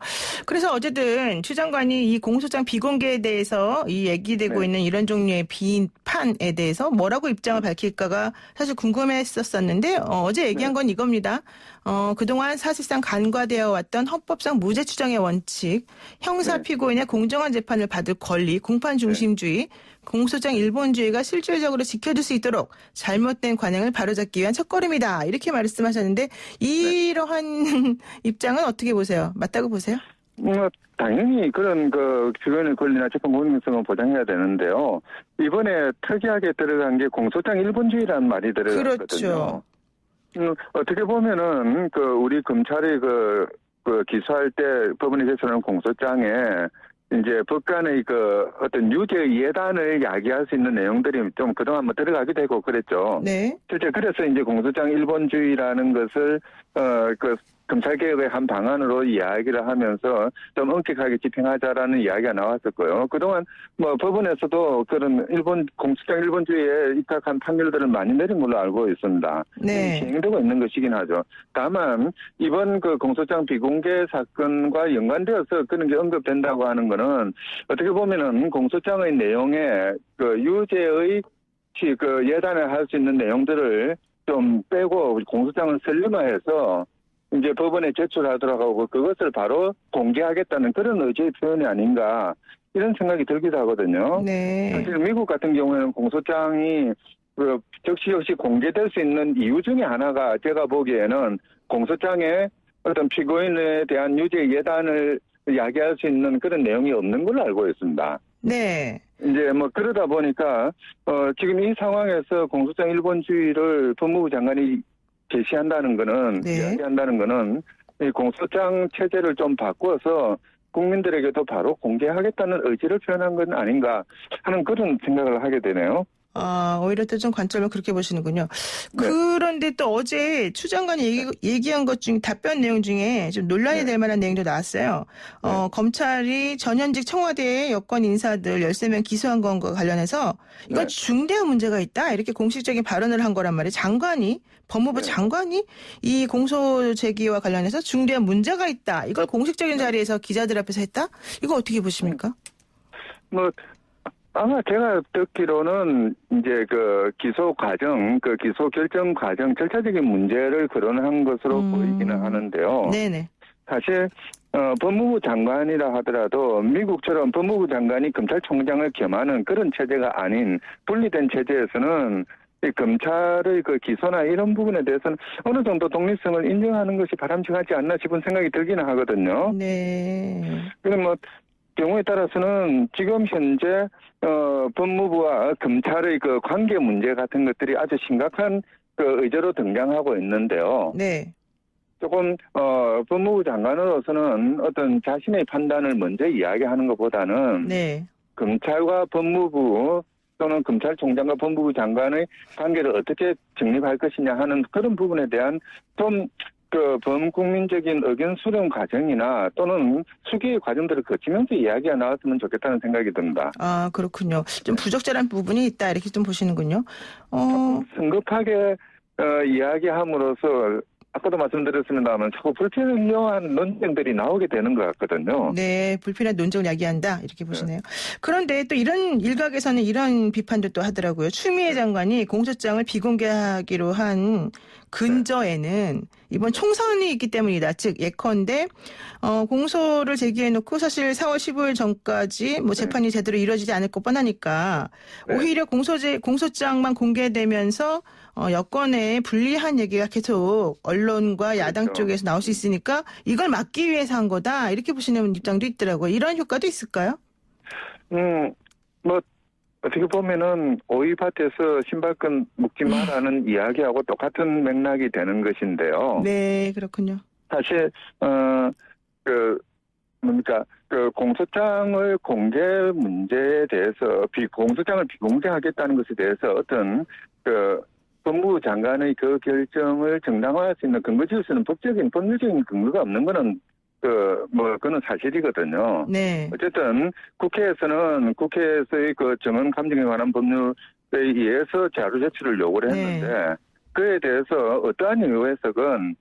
그래서 어쨌든 추 장관이 이 공소장 비공개에 대해서 이 얘기되고 있는 이런 종류의 비판에 대해서 뭐라고 입장을 밝힐까가 사실 궁금했었는데 어제 얘기한 건 이겁니다. 그동안 사실상 간과되어 왔던 헌법상 무죄 추정의 원칙, 형사 피고인의 공정한 재판을 받을 권리, 공판 중심주의, 공소장 일본주의가 실질적으로 지켜질 수 있도록 잘못된 관행을 바로잡기 위한 첫걸음이다. 이렇게 말씀하셨는데 이러한 입장은 어떻게 보세요? 맞다고 보세요? 당연히 그런 피고인의 권리나 재판 공정성을 보장해야 되는데요. 이번에 특이하게 들어간 게 공소장 일본주의라는 말이 들어갔거든요. 그렇죠. 어떻게 보면은 우리 검찰이 기소할 때 법원에 제출하는 공소장에 이제 법관의 어떤 유죄 예단을 야기할 수 있는 내용들이 좀 그동안 들어가게 되고 그랬죠. 네. 실제 그래서 이제 공소장 일본주의라는 것을 검찰개혁의 한 방안으로 이야기를 하면서 좀 엄격하게 집행하자라는 이야기가 나왔었고요. 그동안 법원에서도 그런 공소장 일본주의에 입각한 판결들을 많이 내린 걸로 알고 있습니다. 네. 시행되고 있는 것이긴 하죠. 다만 이번 공소장 비공개 사건과 연관되어서 그런 게 언급된다고 하는 거는 어떻게 보면은 공소장의 내용에 유죄의 예단을 할 수 있는 내용들을 좀 빼고 공소장을 슬림화해서 이제 법원에 제출하도록 하고 그것을 바로 공개하겠다는 그런 의지의 표현이 아닌가 이런 생각이 들기도 하거든요. 네. 사실 미국 같은 경우에는 공소장이 적시 공개될 수 있는 이유 중에 하나가 제가 보기에는 공소장에 어떤 피고인에 대한 유죄 예단을 야기할 수 있는 그런 내용이 없는 걸로 알고 있습니다. 네. 이제 그러다 보니까 지금 이 상황에서 공소장 일본주의를 법무부 장관이 제시한다는 거는 이야기한다는 거는 이 공소장 체제를 좀 바꿔서 국민들에게도 바로 공개하겠다는 의지를 표현한 건 아닌가 하는 그런 생각을 하게 되네요. 오히려 또 좀 관점을 그렇게 보시는군요. 그런데 또 어제 추 장관이 얘기한 것 중 답변 내용 중에 좀 논란이 될 만한 내용도 나왔어요. 검찰이 전현직 청와대 여권 인사들 13명 기소한 것과 관련해서 이건 중대한 문제가 있다. 이렇게 공식적인 발언을 한 거란 말이에요. 법무부 장관이 이 공소 제기와 관련해서 중대한 문제가 있다. 이걸 공식적인 자리에서 기자들 앞에서 했다? 이거 어떻게 보십니까? 아마 제가 듣기로는 이제 그 기소 과정, 그 기소 결정 과정 절차적인 문제를 거론한 것으로 보이기는 하는데요. 네네. 사실 법무부 장관이라 하더라도 미국처럼 법무부 장관이 검찰총장을 겸하는 그런 체제가 아닌 분리된 체제에서는 이 검찰의 그 기소나 이런 부분에 대해서는 어느 정도 독립성을 인정하는 것이 바람직하지 않나 싶은 생각이 들기는 하거든요. 네. 그럼 뭐 경우에 따라서는 지금 현재 법무부와 검찰의 그 관계 문제 같은 것들이 아주 심각한 그 의제로 등장하고 있는데요. 네. 조금 법무부 장관으로서는 어떤 자신의 판단을 먼저 이야기하는 것보다는 네. 검찰과 법무부 또는 검찰총장과 법무부 장관의 관계를 어떻게 정립할 것이냐 하는 그런 부분에 대한 좀 그 범국민적인 의견 수렴 과정이나 또는 수기의 과정들을 거치면서 이야기가 나왔으면 좋겠다는 생각이 듭니다. 아, 그렇군요. 좀 부적절한 부분이 있다 이렇게 좀 보시는군요. 성급하게 이야기함으로써 아까도 말씀드렸습니다만 자꾸 불필요한 논쟁들이 나오게 되는 것 같거든요. 네, 불필요한 논쟁을 야기한다 이렇게 보시네요. 그런데 또 이런 일각에서는 이런 비판도 또 하더라고요. 추미애 장관이 공소장을 비공개하기로 한 근저에는 이번 총선이 있기 때문이다. 즉 예컨대 공소를 제기해놓고 사실 4월 15일 전까지 뭐 재판이 제대로 이루어지지 않을 것 뻔하니까 오히려 공소장만 공개되면서 여권에 불리한 얘기가 계속 언론과 야당 쪽에서 나올 수 있으니까 이걸 막기 위해서 한 거다 이렇게 보시는 입장도 있더라고요. 이런 효과도 있을까요? 뭐 어떻게 보면은 오이밭에서 신발끈 묶지 마라는 이야기하고 똑같은 맥락이 되는 것인데요. 네, 그렇군요. 사실 그 공소장을 공개 문제에 대해서 공소장을 비공개하겠다는 것에 대해서 어떤 그 법무부 장관의 그 결정을 정당화할 수 있는 근거 지을 수 있는 법률적인 근거가 없는 거는 그거는 사실이거든요. 네. 어쨌든 국회에서의 그 정원 감정에 관한 법률에 의해서 자료 제출을 요구를 했는데 그에 대해서 어떠한 이유 해석은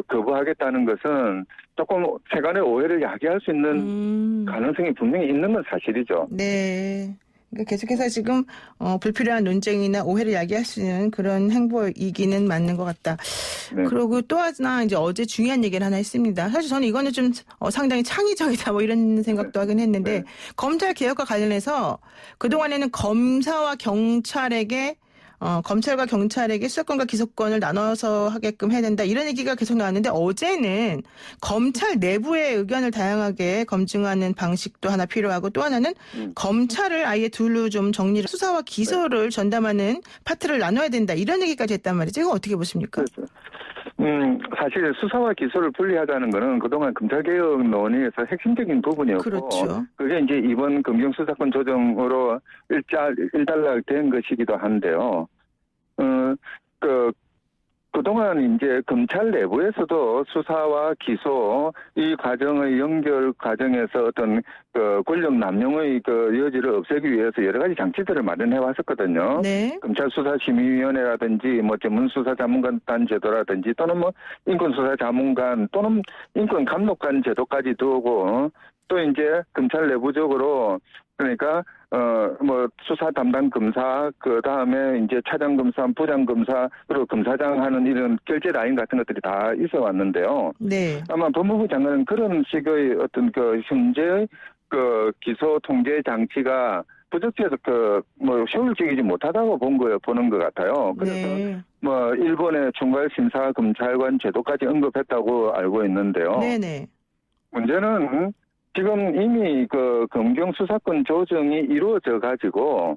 거부하겠다는 것은 조금 세간의 오해를 야기할 수 있는 가능성이 분명히 있는 건 사실이죠. 네. 그러니까 계속해서 지금 불필요한 논쟁이나 오해를 야기할 수 있는 그런 행보이기는 맞는 것 같다. 네. 그리고 또 하나 이제 어제 중요한 얘기를 하나 했습니다. 사실 저는 이거는 좀 상당히 창의적이다 뭐 이런 생각도 하긴 했는데 검찰 개혁과 관련해서 그동안에는 검사와 경찰에게 검찰과 경찰에게 수사권과 기소권을 나눠서 하게끔 해야 된다. 이런 얘기가 계속 나왔는데 어제는 검찰 내부의 의견을 다양하게 검증하는 방식도 하나 필요하고 또 하나는 검찰을 아예 둘로 좀 정리를 수사와 기소를 전담하는 파트를 나눠야 된다. 이런 얘기까지 했단 말이죠. 이거 어떻게 보십니까? 그렇죠. 사실 수사와 기소를 분리하자는 거는 그동안 검찰개혁 논의에서 핵심적인 부분이었고 그렇죠. 그게 이제 이번 검경수사권 조정으로 일단락된 것이기도 한데요. 그동안 이제 검찰 내부에서도 수사와 기소 이 과정의 연결 과정에서 어떤 권력 남용의 여지를 없애기 위해서 여러 가지 장치들을 마련해 왔었거든요. 네. 검찰 수사심의위원회라든지 뭐 전문수사 자문관 제도라든지 또는 뭐 인권수사 자문관 또는 인권감독관 제도까지 두고 또 이제 검찰 내부적으로 그러니까 수사 담당 검사 그다음에 이제 차장 검사, 부장 검사 그리고 검사장 하는 이런 결제 라인 같은 것들이 다 있어 왔는데요. 네. 아마 법무부 장관은 그런 식의 어떤 현재의 기소 통제 장치가 부적절해서 효율적이지 못하다고 보는 것 같아요. 그래서 일본의 총괄심사 검찰관 제도까지 언급했다고 알고 있는데요. 네네. 문제는 지금 이미 검경 수사권 조정이 이루어져 가지고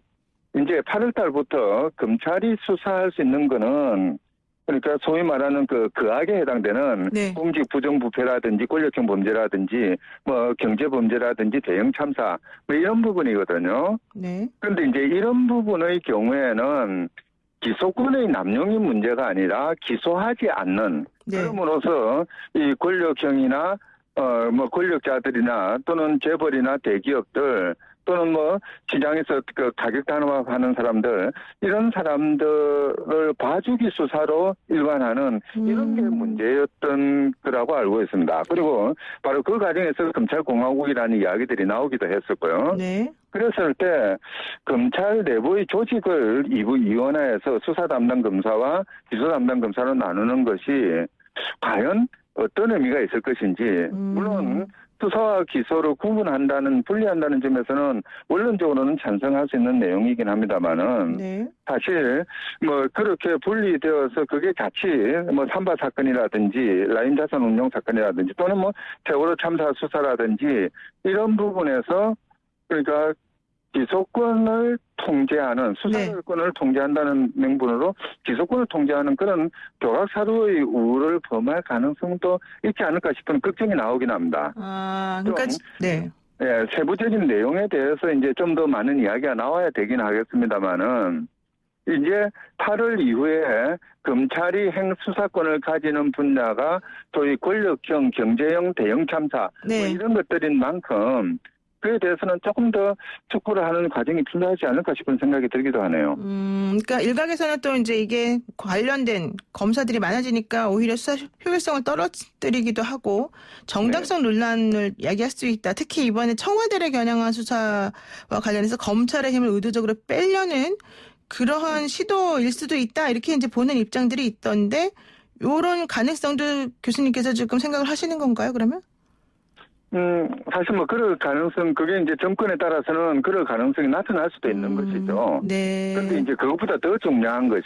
이제 8월 달부터 검찰이 수사할 수 있는 거는 그러니까 소위 말하는 그악에 해당되는 공직 부정부패라든지 권력형 범죄라든지 경제 범죄라든지 대형 참사 이런 부분이거든요. 네. 그런데 이제 이런 부분의 경우에는 기소권의 남용이 문제가 아니라 기소하지 않는 그럼으로써 이 권력형이나 권력자들이나 또는 재벌이나 대기업들 또는 뭐 시장에서 그 가격 단호하는 사람들 이런 사람들을 봐주기 수사로 일관하는 이런 게 문제였던 거라고 알고 있습니다. 그리고 바로 그 과정에서 검찰공화국이라는 이야기들이 나오기도 했었고요. 네. 그랬을 때 검찰 내부의 조직을 이원화해서 수사 담당 검사와 기소 담당 검사로 나누는 것이 과연 어떤 의미가 있을 것인지 물론 수사와 기소를 구분한다는 분리한다는 점에서는 원론적으로는 찬성할 수 있는 내용이긴 합니다만은 네. 사실 뭐 그렇게 분리되어서 그게 같이 뭐 삼바 사건이라든지 라임 자산 운용 사건이라든지 또는 뭐 세월호 참사 수사라든지 이런 부분에서 그러니까 기소권을 통제하는 수사권을 통제한다는 명분으로 기소권을 통제하는 그런 교각사루의 우를 범할 가능성도 있지 않을까 싶은 걱정이 나오긴 합니다. 아, 그러니까 예, 세부적인 내용에 대해서 이제 좀 더 많은 이야기가 나와야 되긴 하겠습니다만은 이제 8월 이후에 검찰이 행수사권을 가지는 분야가 소위 권력형, 경제형, 대형 참사 네. 뭐 이런 것들인 만큼 그에 대해서는 조금 더 촉구를 하는 과정이 필요하지 않을까 싶은 생각이 들기도 하네요. 그러니까 일각에서는 또 이제 이게 관련된 검사들이 많아지니까 오히려 수사 효율성을 떨어뜨리기도 하고 정당성 논란을 야기할 수 있다. 특히 이번에 청와대를 겨냥한 수사와 관련해서 검찰의 힘을 의도적으로 빼려는 그러한 시도일 수도 있다. 이렇게 이제 보는 입장들이 있던데 이런 가능성도 교수님께서 지금 생각을 하시는 건가요? 그러면? 사실 뭐 그럴 가능성, 그게 이제 정권에 따라서는 그럴 가능성이 나타날 수도 있는 것이죠. 네. 그런데 이제 그것보다 더 중요한 것이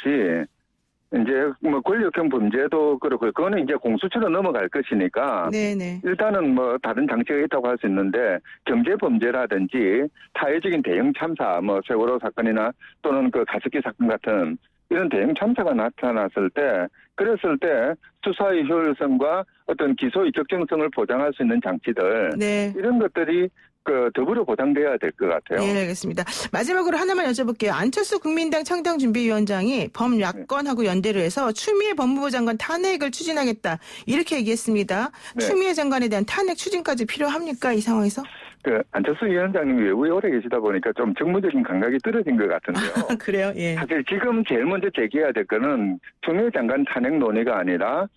이제 뭐 권력형 범죄도 그렇고 그거는 이제 공수처로 넘어갈 것이니까 네네. 일단은 뭐 다른 장치가 있다고 할 수 있는데 경제 범죄라든지 사회적인 대형 참사, 뭐 세월호 사건이나 또는 그 가습기 사건 같은 이런 대형 참사가 나타났을 때, 그랬을 때 수사의 효율성과 어떤 기소의 적정성을 보장할 수 있는 장치들, 네. 이런 것들이 그 더불어 보장돼야 될 것 같아요. 네, 알겠습니다. 마지막으로 하나만 여쭤볼게요. 안철수 국민당 창당준비위원장이 범야권하고 연대를 해서 추미애 법무부 장관 탄핵을 추진하겠다. 이렇게 얘기했습니다. 네. 추미애 장관에 대한 탄핵 추진까지 필요합니까? 이 상황에서? 그 안철수 위원장님 외부에 오래 계시다 보니까 좀 정무적인 감각이 떨어진 것 같은데요. 그래요? 예. 사실 지금 제일 먼저 제기해야 될 거는 추미애 장관 탄핵 논의가 아니라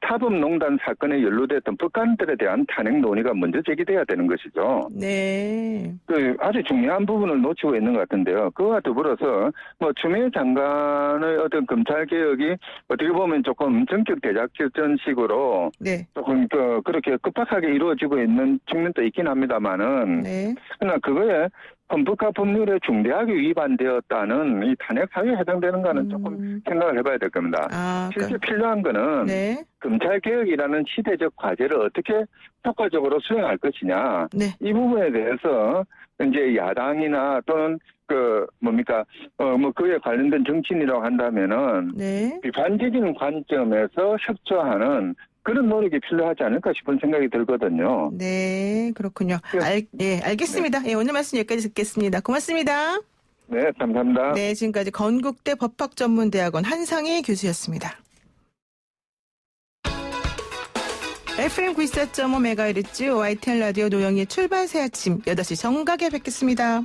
사법농단 사건에 연루됐던 법관들에 대한 탄핵 논의가 먼저 제기돼야 되는 것이죠. 네. 그 아주 중요한 부분을 놓치고 있는 것 같은데요. 그와 더불어서 뭐 추미애 장관의 어떤 검찰 개혁이 어떻게 보면 조금 전격 대작전식으로 네. 조금 그렇게 급박하게 이루어지고 있는 측면도 있긴 합니다만은 네. 그러나 그거에 헌법과 법률에 중대하게 위반되었다는 이 탄핵 사유에 해당되는 거는 조금 생각을 해봐야 될 겁니다. 아, 실제 필요한 거는 네. 검찰 개혁이라는 시대적 과제를 어떻게 효과적으로 수행할 것이냐. 네. 이 부분에 대해서 이제 야당이나 또는 뭐 그에 관련된 정치인이라고 한다면은 네. 비판적인 관점에서 협조하는 그런 노력이 필요하지 않을까 싶은 생각이 들거든요. 네, 그렇군요. 알겠습니다. 네. 예, 오늘 말씀 여기까지 듣겠습니다. 고맙습니다. 네, 감사합니다. 네, 지금까지 건국대 법학전문대학원 한상희 교수였습니다. FM 94.5MHz YTN 라디오 노영희의 출발 새 아침 8시 정각에 뵙겠습니다.